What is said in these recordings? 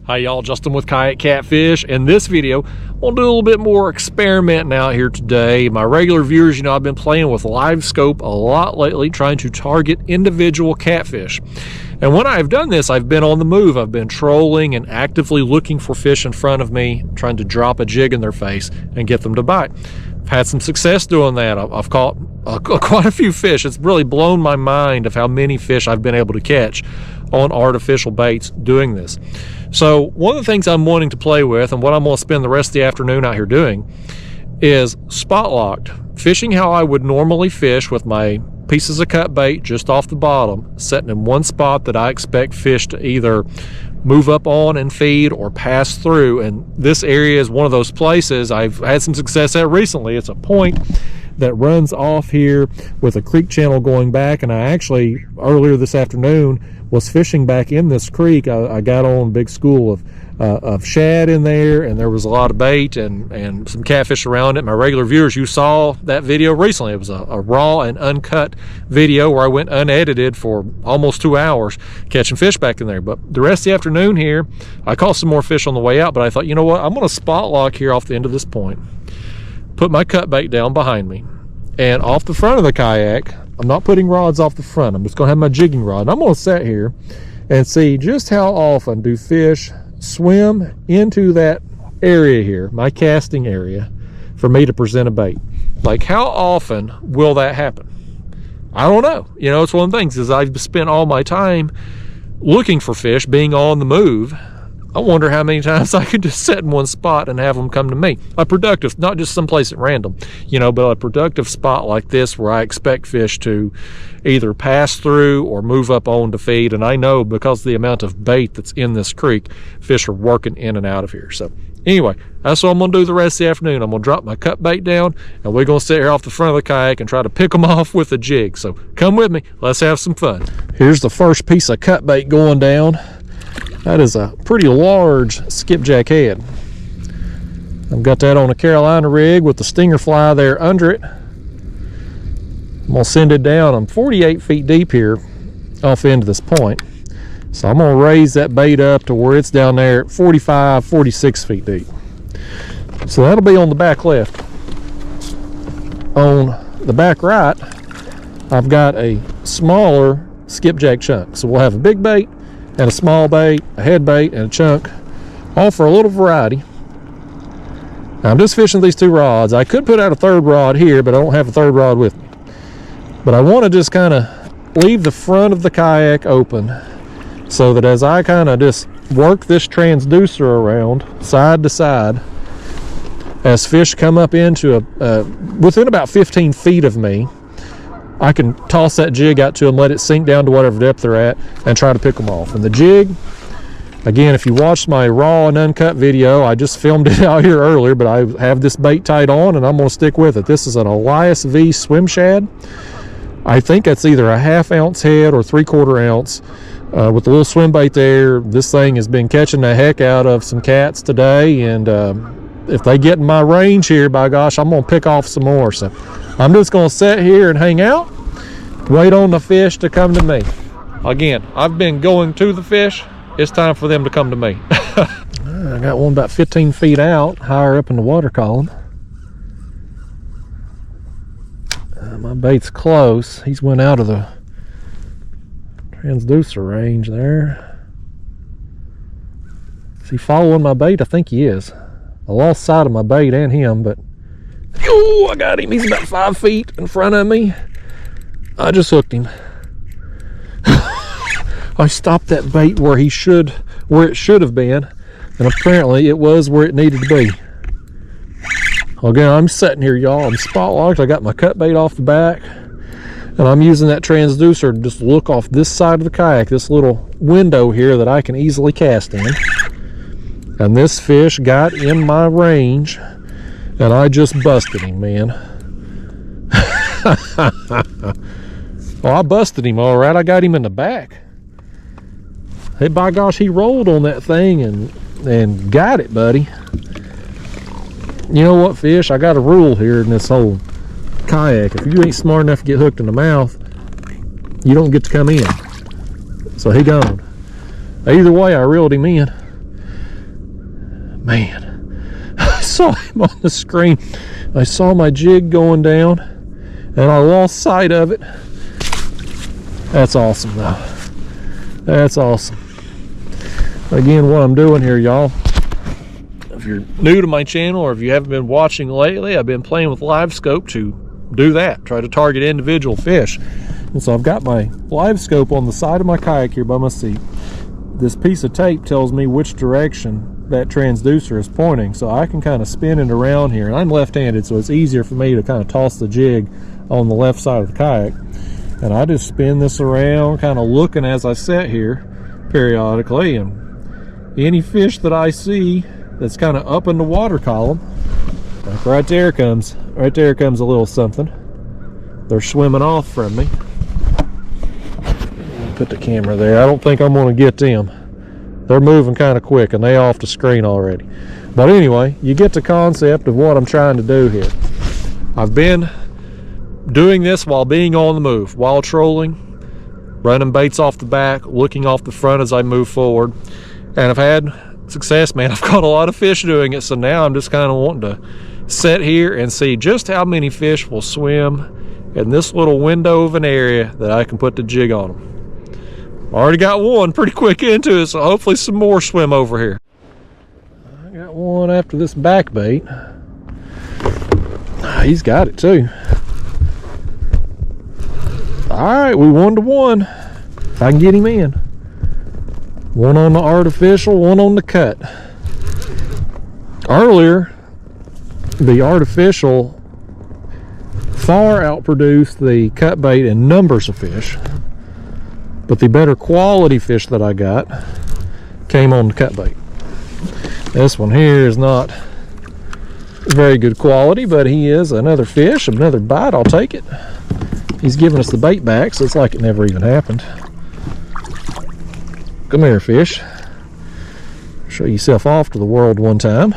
Hi y'all, Justin with Kayak Catfish. In this video, we'll do a little bit more experimenting out here today. My regular viewers, you know, I've been playing with live scope a lot lately, trying to target individual catfish. And when I've done this, I've been on the move. I've been trolling and actively looking for fish in front of me, trying to drop a jig in their face and get them to bite. I've had some success doing that. I've caught quite a few fish. It's really blown my mind of how many fish I've been able to catch on artificial baits doing this. So one of the things I'm wanting to play with, and what I'm going to spend the rest of the afternoon out here doing, is spot locked, fishing how I would normally fish with my pieces of cut bait just off the bottom, setting in one spot that I expect fish to either move up on and feed or pass through. And this area is one of those places I've had some success at recently. It's a point that runs off here with a creek channel going back, and I actually earlier this afternoon was fishing back in this creek. I got on a big school of shad in there, and there was a lot of bait and some catfish around it. My regular viewers, you saw that video recently. It was a raw and uncut video where I went unedited for almost 2 hours catching fish back in there. But the rest of the afternoon here, I caught some more fish on the way out, but I thought, you know what, I'm going to spot lock here off the end of this point, put my cut bait down behind me, and off the front of the kayak, I'm not putting rods off the front, I'm just going to have my jigging rod. I'm going to sit here and see just how often do fish swim into that area here, my casting area, for me to present a bait. Like, how often will that happen? I don't know. You know, it's one of the things, is I've spent all my time looking for fish, being on the move. I wonder how many times I could just sit in one spot and have them come to me. A productive, not just someplace at random, you know, but a productive spot like this where I expect fish to either pass through or move up on to feed. And I know, because of the amount of bait that's in this creek, fish are working in and out of here. So anyway, that's what I'm going to do the rest of the afternoon. I'm going to drop my cut bait down, and we're going to sit here off the front of the kayak and try to pick them off with a jig. So come with me. Let's have some fun. Here's the first piece of cut bait going down. That is a pretty large skipjack head. I've got that on a Carolina rig with the stinger fly there under it. I'm going to send it down. I'm 48 feet deep here off into this point. So I'm going to raise that bait up to where it's down there at 45, 46 feet deep. So that'll be on the back left. On the back right, I've got a smaller skipjack chunk. So we'll have a big bait and a small bait, a head bait, and a chunk, all for a little variety. Now, I'm just fishing these two rods. I could put out a third rod here, but I don't have a third rod with me. But I want to just kind of leave the front of the kayak open so that as I kind of just work this transducer around side to side, as fish come up into within about 15 feet of me, I can toss that jig out to them, let it sink down to whatever depth they're at, and try to pick them off. And the jig, again, if you watched my raw and uncut video, I just filmed it out here earlier, but I have this bait tied on, and I'm going to stick with it. This is an Elias V swim shad. I think it's either a 1/2 ounce head or 3/4 ounce. With the little swim bait there, this thing has been catching the heck out of some cats today, and if they get in my range here, by gosh, I'm going to pick off some more. So I'm just going to sit here and hang out, wait on the fish to come to me. Again, I've been going to the fish. It's time for them to come to me. I got one about 15 feet out, higher up in the water column. My bait's close. He's went out of the transducer range there. Is he following my bait? I think he is. I lost sight of my bait and him, but oh, I got him. He's about 5 feet in front of me. I just hooked him. I stopped that bait where it should have been, and apparently it was where it needed to be. Again, I'm sitting here, y'all. I'm spot locked. I got my cut bait off the back, and I'm using that transducer to just look off this side of the kayak, this little window here that I can easily cast in. And this fish got in my range, and I just busted him, man. Well, I busted him all right. I got him in the back. Hey, by gosh, he rolled on that thing and got it, buddy. You know what, fish? I got a rule here in this whole kayak. If you ain't smart enough to get hooked in the mouth, you don't get to come in. So he gone. Either way, I reeled him in. Man, I saw him on the screen. I saw my jig going down and I lost sight of it. That's awesome though. That's awesome. Again, what I'm doing here, y'all, if you're new to my channel or if you haven't been watching lately, I've been playing with live scope to do that, try to target individual fish. And so I've got my live scope on the side of my kayak here by my seat. This piece of tape tells me which direction that transducer is pointing, so I can kind of spin it around here. And I'm left-handed, so it's easier for me to kind of toss the jig on the left side of the kayak. And I just spin this around, kind of looking as I sit here periodically, and any fish that I see that's kind of up in the water column, like right there comes a little something. They're swimming off from me. Put the camera there. I don't think I'm going to get them. They're moving kind of quick and they off the screen already. But anyway, you get the concept of what I'm trying to do here. I've been doing this while being on the move, while trolling, running baits off the back, looking off the front as I move forward. And I've had success, man. I've caught a lot of fish doing it, so now I'm just kind of wanting to sit here and see just how many fish will swim in this little window of an area that I can put the jig on them. Already got one pretty quick into it, so hopefully some more swim over here. I got one after this back bait. He's got it too. Alright, we 1-to-1. If I can get him in. One on the artificial, one on the cut. Earlier, the artificial far outproduced the cut bait in numbers of fish, but the better quality fish that I got came on the cut bait. This one here is not very good quality, but he is another fish, another bite. I'll take it. He's giving us the bait back, so it's like it never even happened. Come here, fish. Show yourself off to the world one time.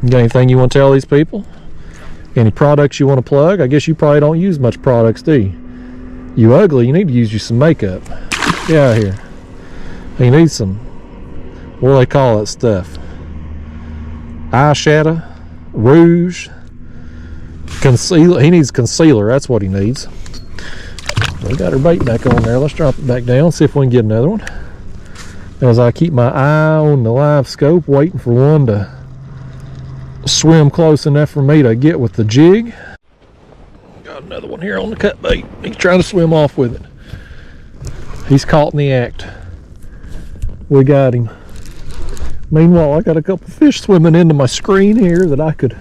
You got anything you want to tell these people? Any products you want to plug? I guess you probably don't use much products, do you? You ugly, you need to use you some makeup. Get out of here. You need some, what do they call that stuff? Eyeshadow, rouge, concealer. He needs concealer, that's what he needs. We got our bait back on there. Let's drop it back down, see if we can get another one. As I keep my eye on the live scope, waiting for one to swim close enough for me to get with the jig. Got another one here on the cut bait. He's trying to swim off with it. He's caught in the act. We got him. Meanwhile, I got a couple fish swimming into my screen here that I could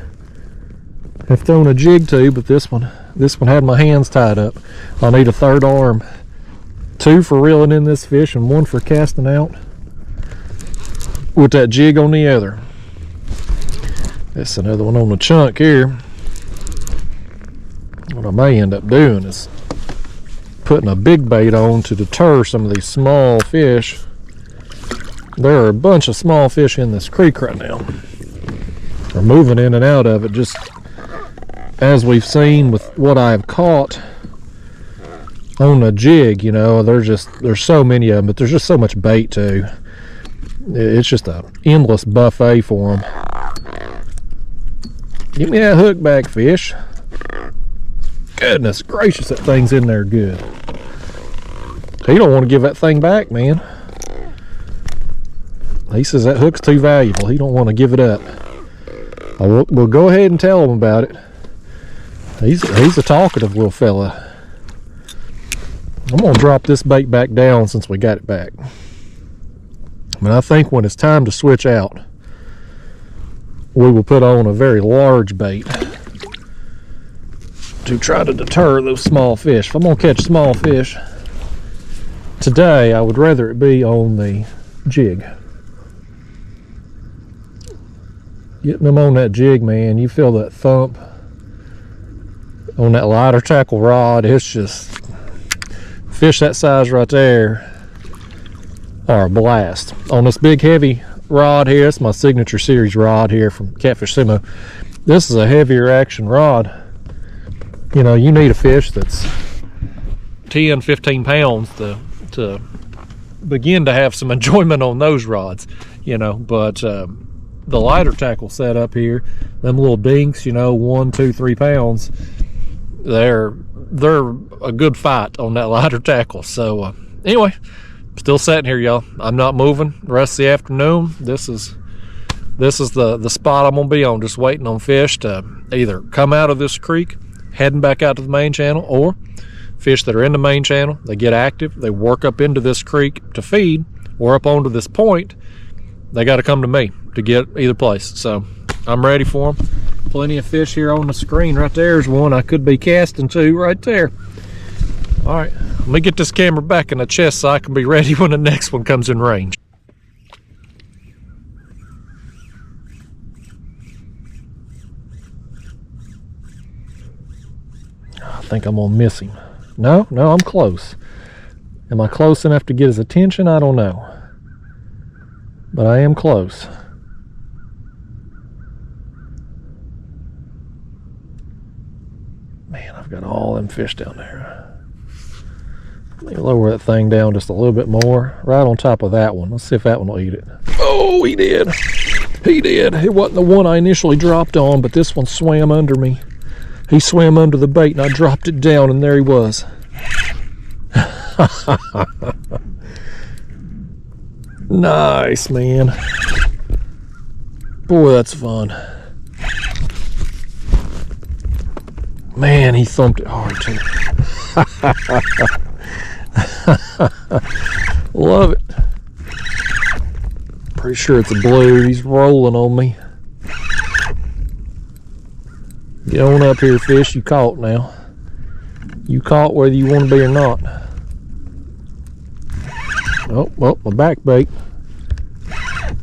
have thrown a jig to, but this one had my hands tied up. I'll need a third arm. 2 for reeling in this fish and 1 for casting out with that jig on the other. That's another one on the chunk here. What I may end up doing is putting a big bait on to deter some of these small fish. There are a bunch of small fish in this creek right now. They're moving in and out of it, just as we've seen with what I've caught on a jig. You know, there's so many of them, but there's just so much bait too. It's just an endless buffet for them. Give me that hook back, fish. Goodness gracious, that thing's in there good. He don't want to give that thing back, man. He says that hook's too valuable. He don't want to give it up. We'll go ahead and tell him about it. He's a talkative little fella. I'm gonna drop this bait back down since we got it back. But I think when it's time to switch out, we will put on a very large bait to try to deter those small fish. If I'm gonna catch small fish today, I would rather it be on the jig. Getting them on that jig, man, you feel that thump on that lighter tackle rod. It's just, fish that size right there are a blast. On this big heavy rod here, it's my signature series rod here from Catfish Sumo. This is a heavier action rod. You know, you need a fish that's 10-15 pounds to begin to have some enjoyment on those rods, you know. But the lighter tackle set up here, them little dinks, you know, 1, 2, 3 pounds, they're a good fight on that lighter tackle. So anyway, still sitting here, y'all. I'm not moving the rest of the afternoon. This is the spot I'm gonna be on, just waiting on fish to either come out of this creek, heading back out to the main channel, or fish that are in the main channel, they get active, they work up into this creek to feed, or up onto this point, they got to come to me to get either place. So I'm ready for them. Plenty of fish here on the screen. Right there's one I could be casting to right there. All right, let me get this camera back in the chest so I can be ready when the next one comes in range. I think I'm gonna miss him. No, I'm close. Am I close enough to get his attention? I don't know. But I am close. Man, I've got all them fish down there. Let me lower that thing down just a little bit more. Right on top of that one. Let's see if that one will eat it. Oh, he did. He did. It wasn't the one I initially dropped on, but this one swam under me. He swam under the bait and I dropped it down and there he was. Nice, man. Boy, that's fun. Man, he thumped it hard too. Love it. Pretty sure it's a blue. He's rolling on me. Get on up here, fish. You caught now. You caught whether you want to be or not. Oh, well, my back bait.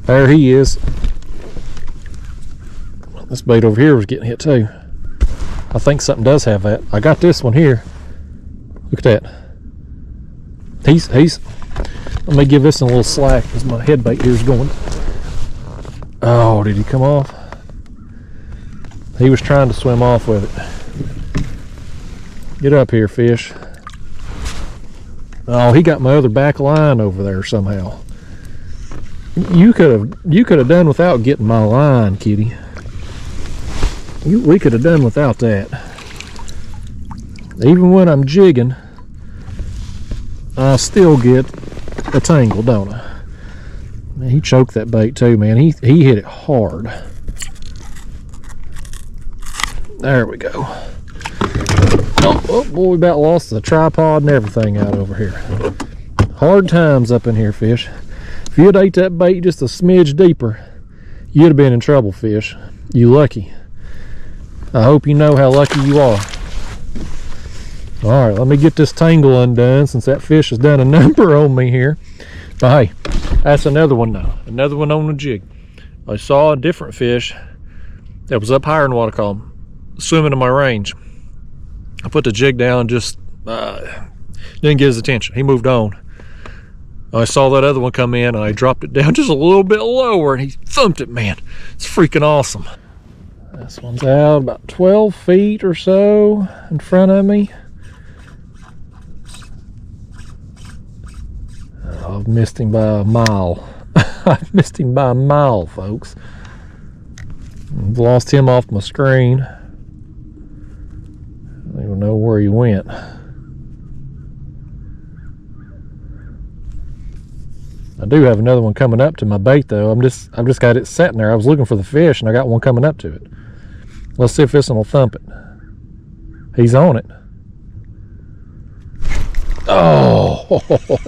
There he is. This bait over here was getting hit too. I think something does have that. I got this one here. Look at that. He's let me give this a little slack because my head bait here is going. Oh, did he come off? He was trying to swim off with it. Get up here, fish. Oh, he got my other back line over there somehow. You could have done without getting my line, kitty. We could have done without that. Even when I'm jigging, I still get a tangle, don't I? Man, he choked that bait too, man. He hit it hard. There we go. Oh boy, we about lost the tripod and everything out over here. Hard times up in here, fish. If you'd ate that bait just a smidge deeper, you'd have been in trouble, fish. You lucky. I hope you know how lucky you are. All right, let me get this tangle undone since that fish has done a number on me here. But hey, that's another one now. Another one on the jig. I saw a different fish that was up higher in the water column swimming in my range. I put the jig down, just didn't get his attention. He moved on. I saw that other one come in and I dropped it down just a little bit lower and he thumped it, man. It's freaking awesome. This one's out about 12 feet or so in front of me. Oh, I've missed him by a mile. I've missed him by a mile, folks. I've lost him off my screen. I don't even know where he went. I do have another one coming up to my bait though. I've just got it sitting there. I was looking for the fish and I got one coming up to it. Let's see if this one will thump it. He's on it. Oh,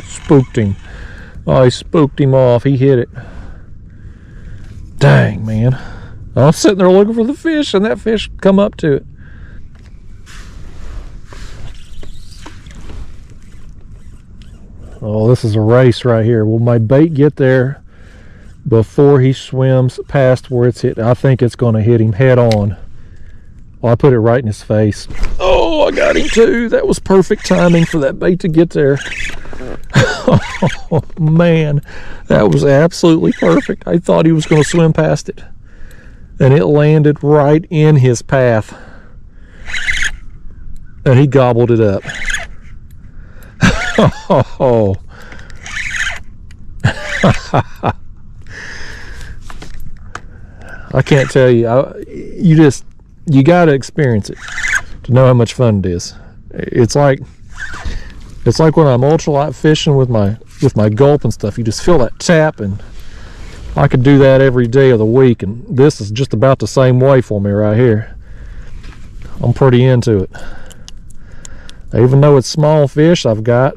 spooked him. Oh, he spooked him off. He hit it. Dang, man. I was sitting there looking for the fish and that fish come up to it. Oh, this is a race right here. Will my bait get there before he swims past where it's hit? I think it's going to hit him head on. Oh, I put it right in his face. Oh, I got him too. That was perfect timing for that bait to get there. Oh, man. That was absolutely perfect. I thought he was going to swim past it. And it landed right in his path. And he gobbled it up. Oh, I can't tell you. You got to experience it to know how much fun it is. It's like when I'm ultralight fishing with my gulp and stuff. You just feel that tap, and I could do that every day of the week. And this is just about the same way for me right here. I'm pretty into it. Even though it's small fish I've got,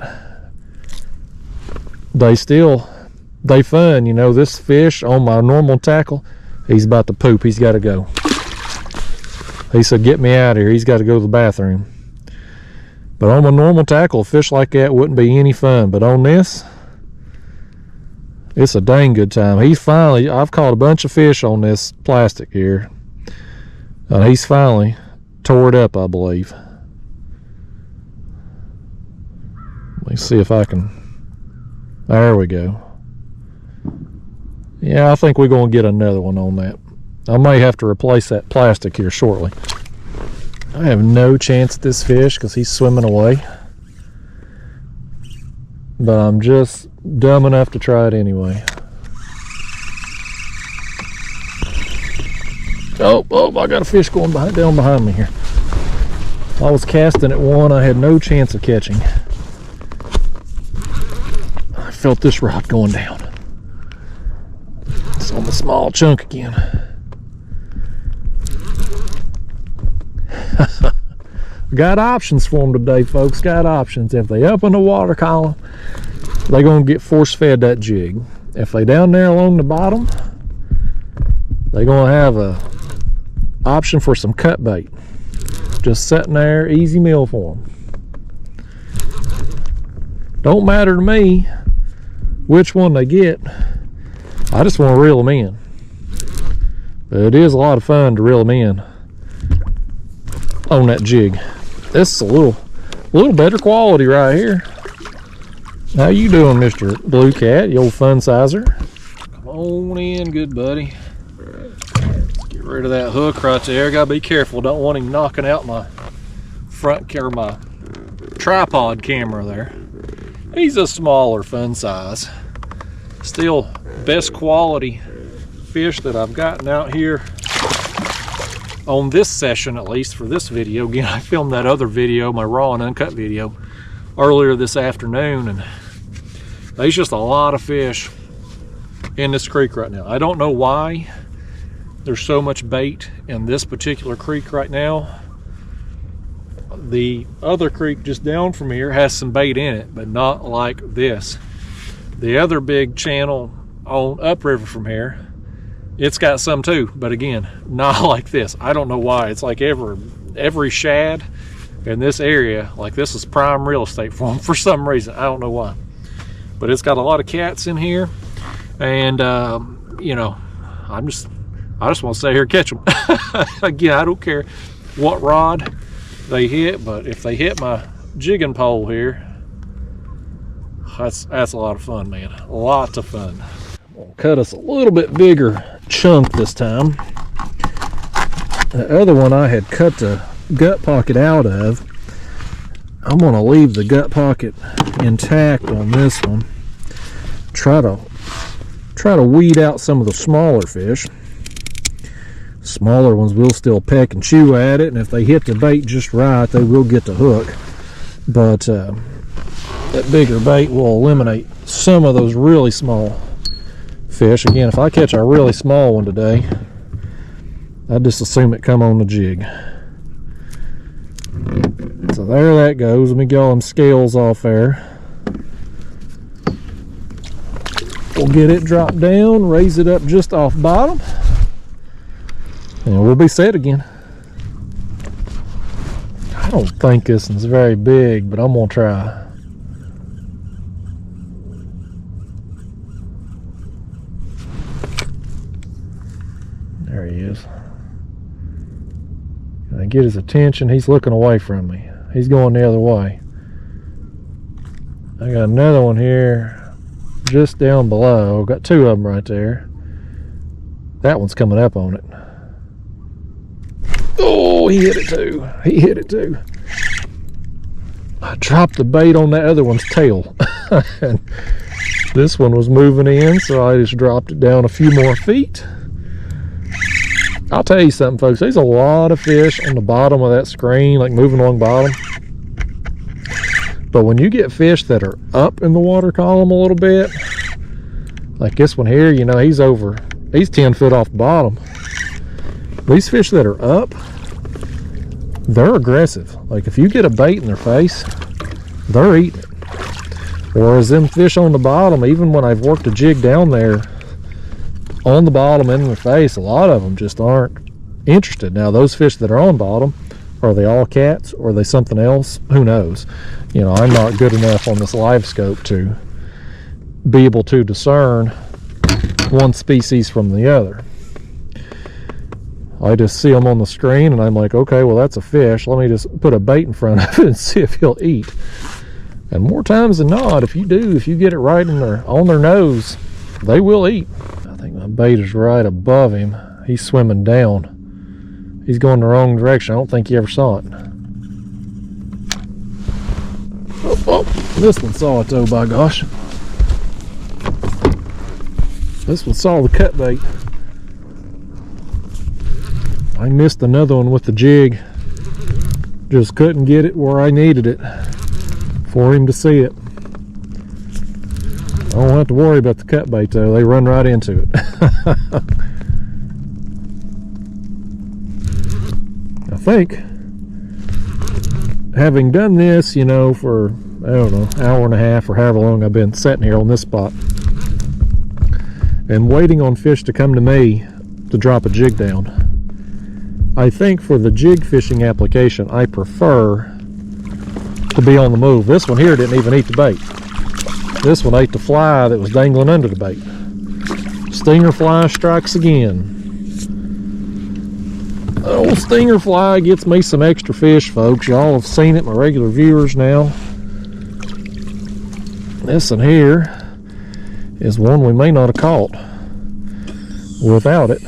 they fun. You know, this fish on my normal tackle, he's about to poop. He's got to go. He said, get me out of here. He's got to go to the bathroom. But on my normal tackle, a fish like that wouldn't be any fun. But on this, it's a dang good time. I've caught a bunch of fish on this plastic here. He's finally tore it up, I believe. Let me see if I can. There we go. Yeah, I think we're going to get another one on that. I may have to replace that plastic here shortly. I have no chance at this fish because he's swimming away. But I'm just dumb enough to try it anyway. Oh, I got a fish going down behind me here. I was casting at one, I had no chance of catching. I felt this rod going down. It's on the small chunk again. Got options for them today, folks. Got options. If they up in the water column, they're going to get force fed that jig. If they down there along the bottom, they're going to have a option for some cut bait. Just sitting there, easy meal for them. Don't matter to me which one they get. I just want to reel them in. But it is a lot of fun to reel them in on that jig. This is a little better quality right here. How you doing, Mr. Blue Cat, you old fun sizer? Come on in, good buddy. Let's get rid of that hook right there. Gotta be careful. Don't want him knocking out my front camera, my tripod camera there. He's a smaller fun size. Still best quality fish that I've gotten out here on this session, at least for this video. Again, I filmed that other video, my raw and uncut video, earlier this afternoon, and there's just a lot of fish in this creek right now. I don't know why there's so much bait in this particular creek right now. The other creek just down from here has some bait in it, but not like this. The other big channel on upriver from here, it's got some too, but again, not like this. I don't know why. It's like every shad in this area, like this is prime real estate for them for some reason. I don't know why, but it's got a lot of cats in here, and you know, I just want to stay here and catch them. Again, I don't care what rod they hit, but if they hit my jigging pole here, that's a lot of fun, man. Lots of fun. We'll cut us a little bit bigger chunk this time. The other one I had cut the gut pocket out of. I'm going to leave the gut pocket intact on this one. Try to weed out some of the smaller fish. Smaller ones will still peck and chew at it, and if they hit the bait just right, they will get the hook. But that bigger bait will eliminate some of those really small fish. Again, if I catch a really small one today, I just assume it come on the jig. So there that goes. Let me get all them scales off there. We'll get it dropped down, raise it up just off bottom, and we'll be set again. I don't think this one's very big, but I'm gonna try. There he is. Can I get his attention? He's looking away from me. He's going the other way. I got another one here just down below. Got two of them right there. That one's coming up on it. Oh, he hit it too. He hit it too. I dropped the bait on that other one's tail. And This one was moving in, so I just dropped it down a few more feet. I'll tell you something, folks, there's a lot of fish on the bottom of that screen, like moving along bottom. But when you get fish that are up in the water column a little bit, like this one here, you know, he's 10 foot off the bottom. These fish that are up, they're aggressive. Like if you get a bait in their face, they're eating it. Whereas them fish on the bottom, even when I've worked a jig down there on the bottom and in their face, a lot of them just aren't interested. Now those fish that are on bottom, are they all cats or are they something else? Who knows? You know, I'm not good enough on this live scope to be able to discern one species from the other. I just see them on the screen and I'm like, okay, well that's a fish. Let me just put a bait in front of it and see if he'll eat. And more times than not, if you get it right on their nose, they will eat. I think my bait is right above him. He's swimming down. He's going the wrong direction. I don't think he ever saw it. Oh, this one saw it though, by gosh. This one saw the cut bait. I missed another one with the jig. Just couldn't get it where I needed it for him to see it. I don't have to worry about the cut bait though. They run right into it. I think having done this, you know, for, I don't know, hour and a half or however long I've been sitting here on this spot and waiting on fish to come to me to drop a jig down, I think for the jig fishing application, I prefer to be on the move. This one here didn't even eat the bait. This one ate the fly that was dangling under the bait. Stinger fly strikes again. The old stinger fly gets me some extra fish, folks. Y'all have seen it, my regular viewers now. This one here is one we may not have caught without it.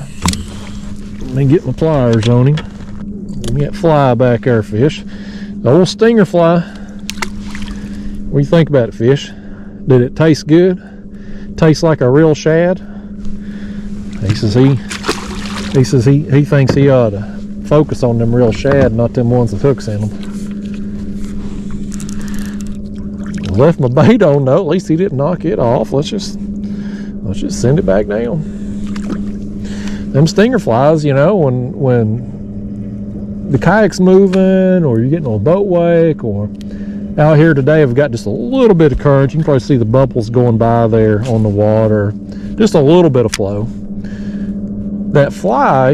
Let me get my pliers on him. Let me get fly back there, fish. The old stinger fly. What do you think about it, fish? Did it taste good? Taste like a real shad? He says he thinks he ought to focus on them real shad, not them ones with hooks in them. Left my bait on though. At least he didn't knock it off. Let's just send it back down. Them stinger flies, you know, when the kayak's moving or you're getting on a boat wake, or out here today I've got just a little bit of current. You can probably see the bubbles going by there on the water. Just a little bit of flow. That fly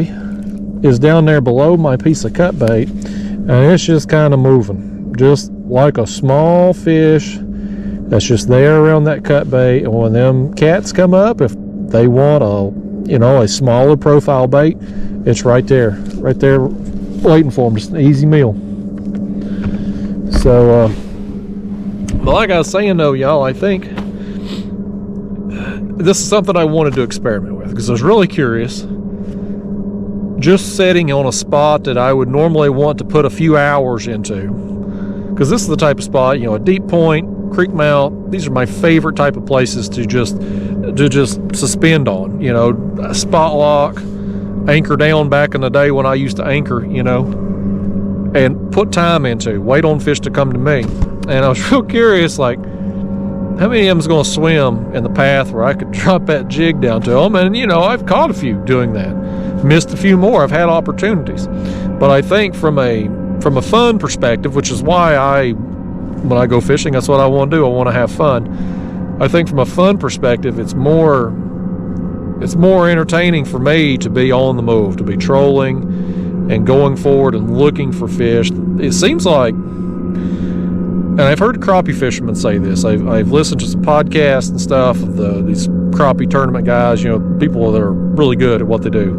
is down there below my piece of cut bait and it's just kind of moving. Just like a small fish that's just there around that cut bait. And when them cats come up, if they want a smaller profile bait, it's right there waiting for them. Just an easy meal. So but like I was saying though, y'all, I think this is something I wanted to experiment with because I was really curious. Just sitting on a spot that I would normally want to put a few hours into, because this is the type of spot, you know, a deep point, creek mouth, these are my favorite type of places to just suspend on, you know, a spot lock, anchor down back in the day when I used to anchor, you know, and put time into, wait on fish to come to me. And I was real curious, like, how many of them is going to swim in the path where I could drop that jig down to them? And, you know, I've caught a few doing that. Missed a few more. I've had opportunities. But I think from a fun perspective, which is why when I go fishing, that's what I want to do. I want to have fun. I think from a fun perspective, it's more entertaining for me to be on the move, to be trolling and going forward and looking for fish. It seems like, and I've heard crappie fishermen say this. I've listened to some podcasts and stuff of these crappie tournament guys, you know, people that are really good at what they do.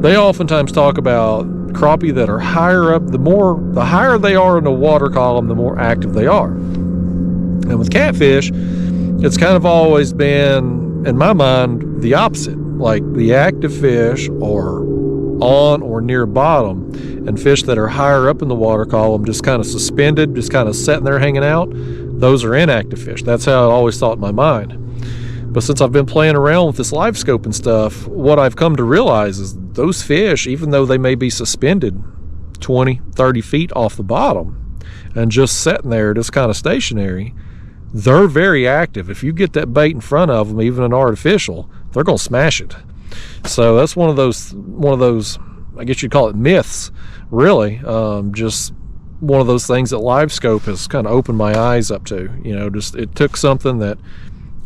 They oftentimes talk about crappie that are higher up. The higher they are in the water column, the more active they are. And with catfish, it's kind of always been, in my mind, the opposite. Like the active fish are on or near bottom, and fish that are higher up in the water column, just kind of suspended, just kind of sitting there hanging out, those are inactive fish. That's how I always thought in my mind. But since I've been playing around with this live scope and stuff, what I've come to realize is those fish, even though they may be suspended 20, 30 feet off the bottom and just sitting there just kind of stationary, they're very active. If you get that bait in front of them, even an artificial, they're going to smash it. So that's one of those, I guess you'd call it myths, really. Just one of those things that live scope has kind of opened my eyes up to. You know, just it took something that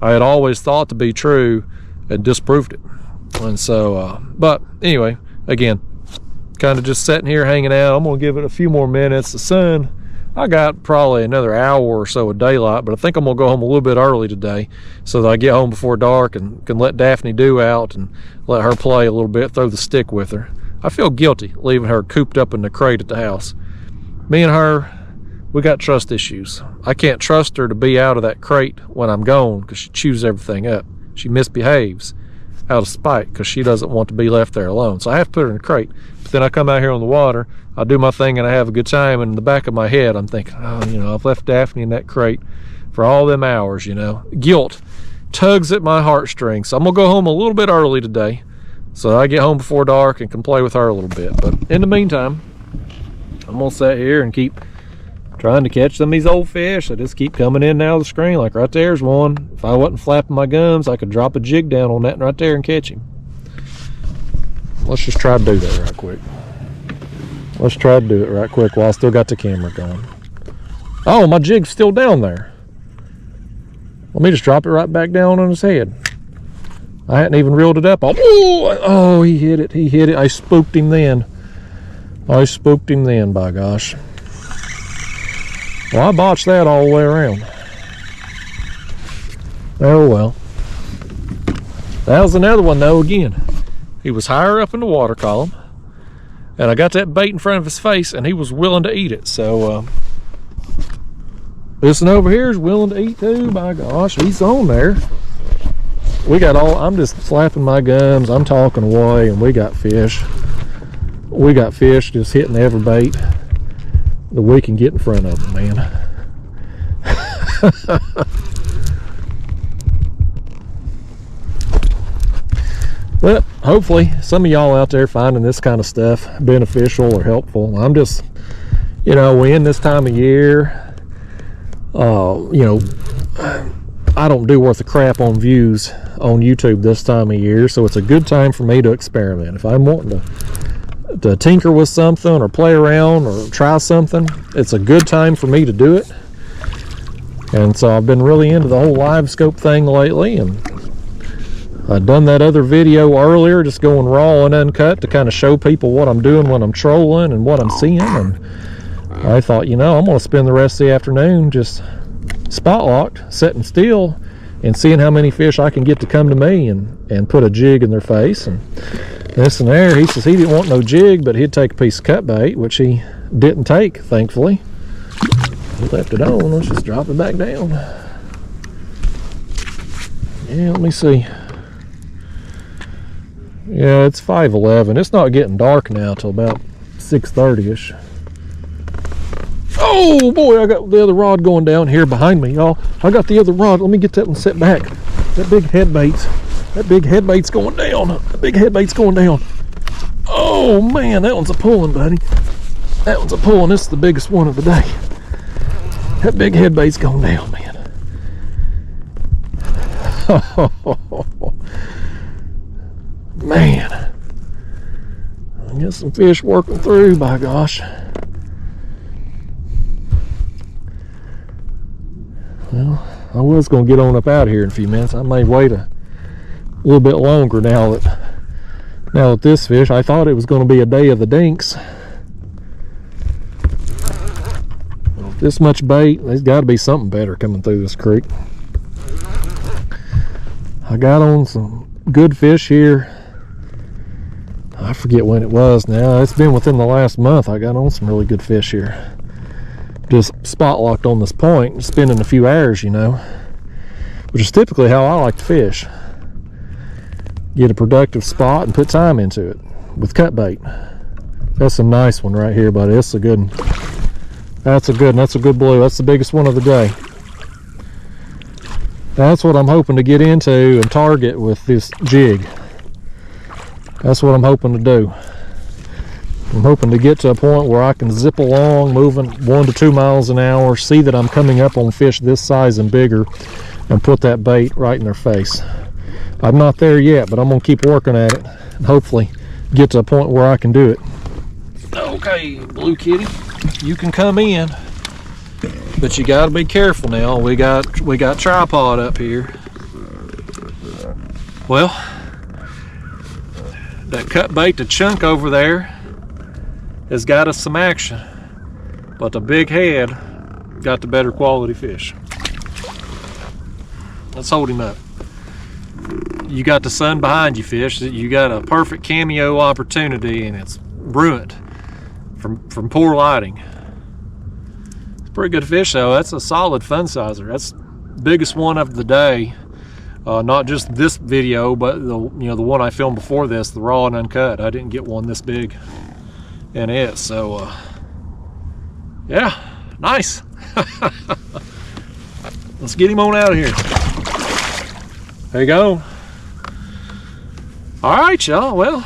I had always thought to be true and disproved it. And so, but anyway, again, kind of just sitting here hanging out. I'm going to give it a few more minutes. The sun, I got probably another hour or so of daylight, but I think I'm going to go home a little bit early today so that I get home before dark and can let Daphne do out and let her play a little bit, throw the stick with her. I feel guilty leaving her cooped up in the crate at the house. Me and her, we got trust issues. I can't trust her to be out of that crate when I'm gone because she chews everything up. She misbehaves out of spite because she doesn't want to be left there alone. So I have to put her in a crate. But then I come out here on the water, I do my thing and I have a good time, and in the back of my head I'm thinking, oh, you know, I've left Daphne in that crate for all them hours, you know. Guilt tugs at my heartstrings. So I'm gonna go home a little bit early today so that I get home before dark and can play with her a little bit. But in the meantime, I'm gonna sit here and keep trying to catch some of these old fish. They just keep coming in and out of the screen. Like right there's one. If I wasn't flapping my gums, I could drop a jig down on that right there and catch him. Let's just try to do that right quick. Let's try to do it right quick while I still got the camera going. Oh, my jig's still down there. Let me just drop it right back down on his head. I hadn't even reeled it up. Oh, he hit it. He hit it. I spooked him then. I spooked him then, by gosh. Well, I botched that all the way around. Oh, well. That was another one, though, again. He was higher up in the water column, and I got that bait in front of his face, and he was willing to eat it. So, this one over here is willing to eat, too. By gosh, he's on there. We got all, I'm just slapping my gums. I'm talking away, and we got fish. We got fish just hitting every bait that we can get in front of them, man. But hopefully some of y'all out there finding this kind of stuff beneficial or helpful. I'm just, you know, we in this time of year, you know, I don't do worth a crap on views on YouTube this time of year, so it's a good time for me to experiment. If I'm wanting to tinker with something or play around or try something, it's a good time for me to do it. And so I've been really into the whole live scope thing lately, and I've done that other video earlier, just going raw and uncut to kind of show people what I'm doing when I'm trolling and what I'm seeing. And I thought, you know, I'm going to spend the rest of the afternoon just spot locked, sitting still, and seeing how many fish I can get to come to me and put a jig in their face. And this and there, he says he didn't want no jig, but he'd take a piece of cut bait, which he didn't take, thankfully. He left it on. Let's just drop it back down. Yeah, let me see. Yeah, it's 5:11. It's not getting dark now till about 6:30ish. Oh boy, I got the other rod going down here behind me, y'all. I got the other rod. Let me get that one set back. That big headbait's going down. That big headbait's going down. Oh man, that one's a pulling, buddy. That one's a pulling. This is the biggest one of the day. That big headbait's going down, man. Man, I got some fish working through, by gosh. Well, I was going to get on up out of here in a few minutes. I may wait a little bit longer now that this fish, I thought it was going to be a day of the dinks. Well, this much bait, there's got to be something better coming through this creek. I got on some good fish here. I forget when it was now. It's been within the last month. I got on some really good fish here. Just spot locked on this point, spending a few hours, you know, which is typically how I like to fish. Get a productive spot and put time into it with cut bait. That's a nice one right here, buddy. That's a good one. That's a good blue. That's the biggest one of the day. That's what I'm hoping to get into and target with this jig. That's what I'm hoping to do. I'm hoping to get to a point where I can zip along, moving 1 to 2 miles an hour, see that I'm coming up on fish this size and bigger, and put that bait right in their face. I'm not there yet, but I'm going to keep working at it and hopefully get to a point where I can do it. Okay, Blue Kitty, you can come in, but you got to be careful now. We got tripod up here. Well, that cut bait to chunk over there has got us some action, but the big head got the better quality fish. Let's hold him up. You got the sun behind you, fish. You got a perfect cameo opportunity, and it's ruined from poor lighting. It's a pretty good fish though. That's a solid fun sizer. That's the biggest one of the day. Not just this video, but the one I filmed before this, the raw and uncut. I didn't get one this big in it, so yeah, nice. Let's get him on out of here. There you go. All right, y'all. Well,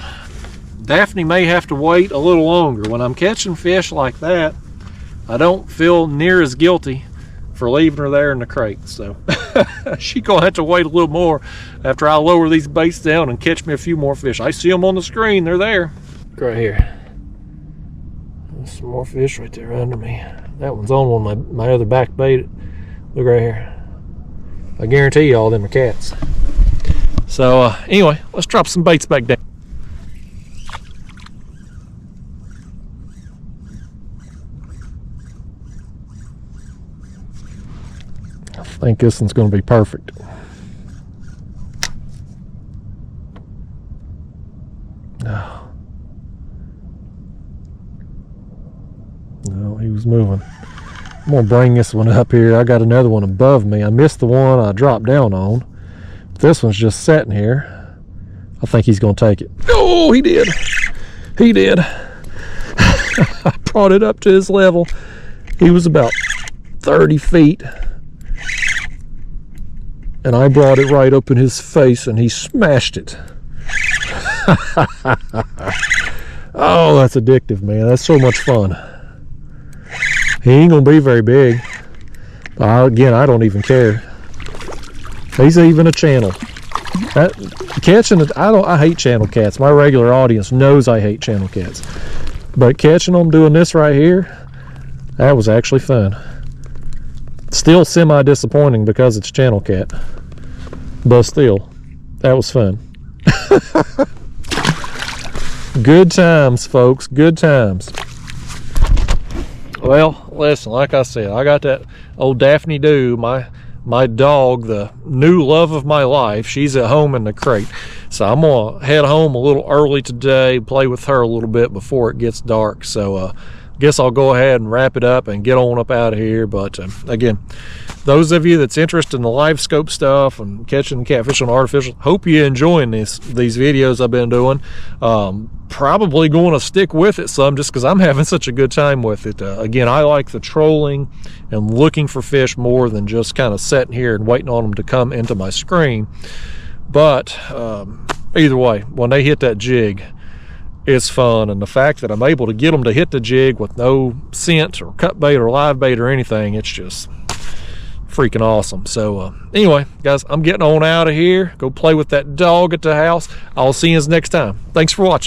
Daphne may have to wait a little longer. When I'm catching fish like that, I don't feel near as guilty for leaving her there in the crate. So she's gonna have to wait a little more after I lower these baits down and catch me a few more fish. I see them on the screen. They're there. Right here. There's some more fish right there under me. That one's on one of my other back bait. Look right here. I guarantee you all them are cats. So anyway, let's drop some baits back down. I think this one's going to be perfect. No, he was moving. I'm going to bring this one up here. I got another one above me. I missed the one I dropped down on. This one's just sitting here. I think he's going to take it. Oh, he did. He did. I brought it up to his level. He was about 30 feet. And I brought it right up in his face and he smashed it. Oh, that's addictive, man. That's so much fun. He ain't going to be very big. Again, I don't even care. He's even a channel. I hate channel cats. My regular audience knows I hate channel cats. But catching them doing this right here, that was actually fun. Still semi-disappointing because it's channel cat. But still, that was fun. Good times, folks. Good times. Well, listen, like I said, I got that old Daphne Doo, my dog, the new love of my life. She's at home in the crate. So I'm going to head home a little early today, play with her a little bit before it gets dark. So guess I'll go ahead and wrap it up and get on up out of here. But again, those of you that's interested in the live scope stuff and catching catfish on artificial, hope you're enjoying these videos I've been doing. Probably going to stick with it some just because I'm having such a good time with it. Again, I like the trolling and looking for fish more than just kind of sitting here and waiting on them to come into my screen. But either way, when they hit that jig, it's fun. And the fact that I'm able to get them to hit the jig with no scent or cut bait or live bait or anything, it's just freaking awesome. So anyway, guys, I'm getting on out of here. Go play with that dog at the house. I'll see you next time. Thanks for watching.